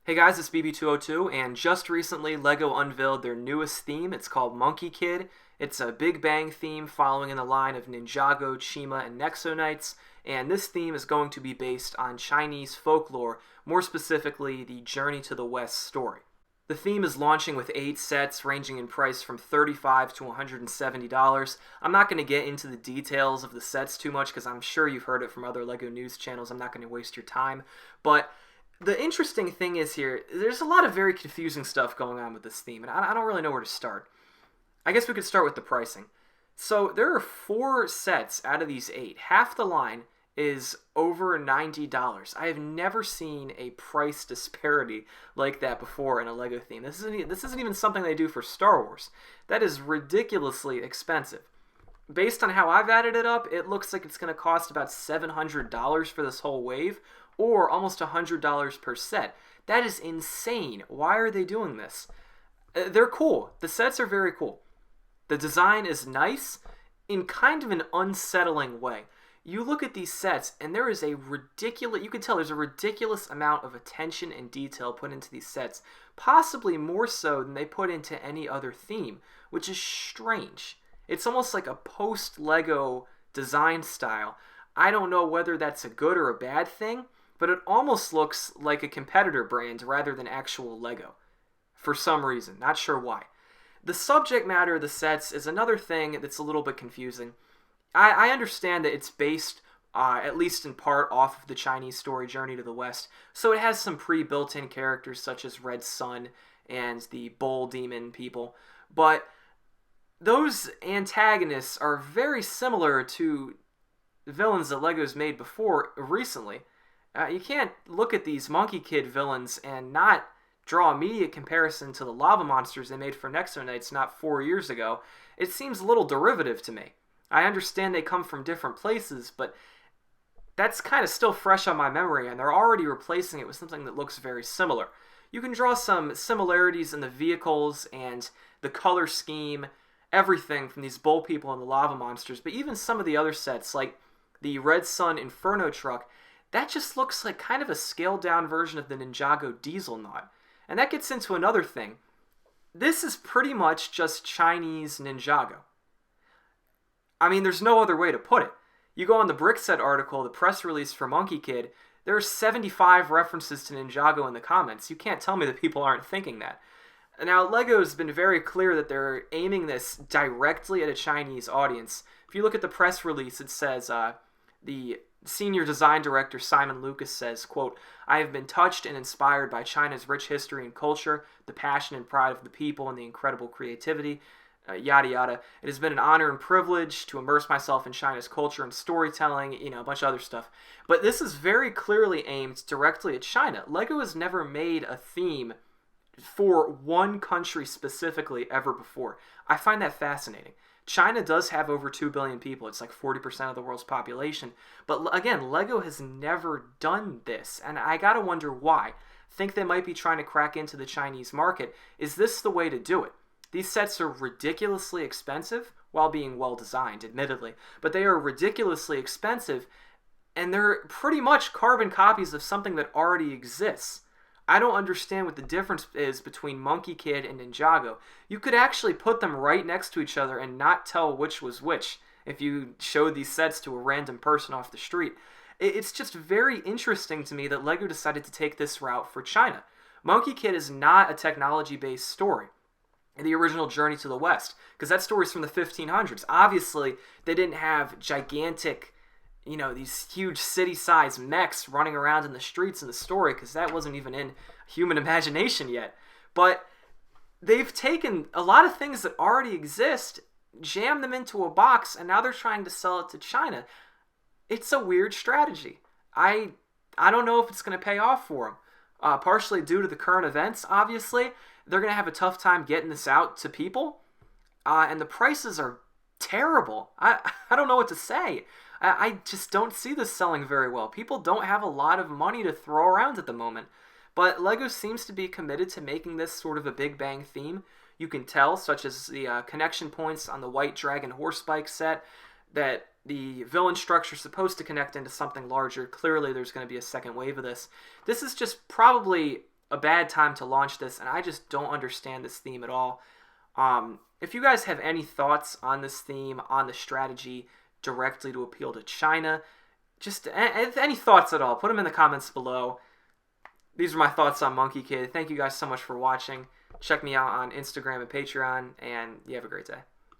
Hey guys, it's BB202, and just recently LEGO unveiled their newest theme. It's called Monkey Kid. It's a Big Bang theme following in the line of Ninjago, Chima, and Nexo Knights, and this theme is going to be based on Chinese folklore, more specifically the Journey to the West story. The theme is launching with 8 sets ranging in price from $35 to $170. I'm not going to get into the details of the sets too much because I'm sure you've heard it from other LEGO news channels. I'm not going to waste your time, but the interesting thing is here, there's a lot of very confusing stuff going on with this theme, and I don't really know where to start. I guess we could start with the pricing. So there are 4 sets out of these 8. Half the line is over $90. I have never seen a price disparity like that before in a LEGO theme. This isn't even something they do for Star Wars. That is ridiculously expensive. Based on how I've added it up, it looks like it's going to cost about $700 for this whole wave, or almost $100 per set. That is insane. Why are they doing this? They're cool. The sets are very cool. The design is nice in kind of an unsettling way. You look at these sets and there is a ridiculous, you can tell there's a ridiculous amount of attention and detail put into these sets, possibly more so than they put into any other theme, which is strange. It's almost like a post-LEGO design style. I don't know whether that's a good or a bad thing, but it almost looks like a competitor brand rather than actual LEGO. For some reason, not sure why. The subject matter of the sets is another thing that's a little bit confusing. I understand that it's based, at least in part, off of the Chinese story Journey to the West, so it has some pre-built-in characters such as Red Sun and the Bull Demon people, but those antagonists are very similar to villains that LEGO's made before recently. You can't look at these Monkey Kid villains and not draw immediate comparison to the lava monsters they made for Nexo Knights not 4 years ago. It seems a little derivative to me. I understand they come from different places, but that's kind of still fresh on my memory, and they're already replacing it with something that looks very similar. You can draw some similarities in the vehicles and the color scheme, everything from these bull people and the lava monsters, but even some of the other sets, like the Red Sun Inferno truck, that just looks like kind of a scaled-down version of the Nexjago diesel knot. And that gets into another thing. This is pretty much just Chinese Nexjago. I mean, there's no other way to put it. You go on the Brickset article, the press release for Monkey Kid, there are 75 references to Nexjago in the comments. You can't tell me that people aren't thinking that. Now, LEGO's been very clear that they're aiming this directly at a Chinese audience. If you look at the press release, it says, the Senior Design Director Simon Lucas says, quote, "I have been touched and inspired by China's rich history and culture, the passion and pride of the people, and the incredible creativity, yada yada. It has been an honor and privilege to immerse myself in China's culture and storytelling," a bunch of other stuff. But this is very clearly aimed directly at China. LEGO has never made a theme for one country specifically ever before. I find that fascinating. China does have over 2 billion people. It's like 40% of the world's population. But again, LEGO has never done this, and I gotta wonder why. Think they might be trying to crack into the Chinese market. Is this the way to do it? These sets are ridiculously expensive, while being well designed, admittedly, but they are ridiculously expensive, and they're pretty much carbon copies of something that already exists. I don't understand what the difference is between Monkey Kid and Nexjago. You could actually put them right next to each other and not tell which was which if you showed these sets to a random person off the street. It's just very interesting to me that LEGO decided to take this route for China. Monkey Kid is not a technology-based story, the original Journey to the West, because that story's from the 1500s. Obviously, they didn't have gigantic, these huge city-sized mechs running around in the streets in the story, because that wasn't even in human imagination yet. But they've taken a lot of things that already exist, jammed them into a box, and now they're trying to sell it to China. It's a weird strategy. I don't know if it's going to pay off for them. Partially due to the current events, obviously. They're going to have a tough time getting this out to people. And the prices are terrible. I don't know what to say. I just don't see this selling very well. People don't have a lot of money to throw around at the moment. But LEGO seems to be committed to making this sort of a Big Bang theme. You can tell, such as the connection points on the White Dragon horse bike set, that the villain structure is supposed to connect into something larger. Clearly there's going to be a second wave of this. This is just probably a bad time to launch this, and I just don't understand this theme at all. If you guys have any thoughts on this theme, on the strategy directly to appeal to China, just any thoughts at all, put them in the comments below. These are my thoughts on Monkey Kid. Thank you guys so much for watching. Check me out on Instagram and Patreon, and you have a great day.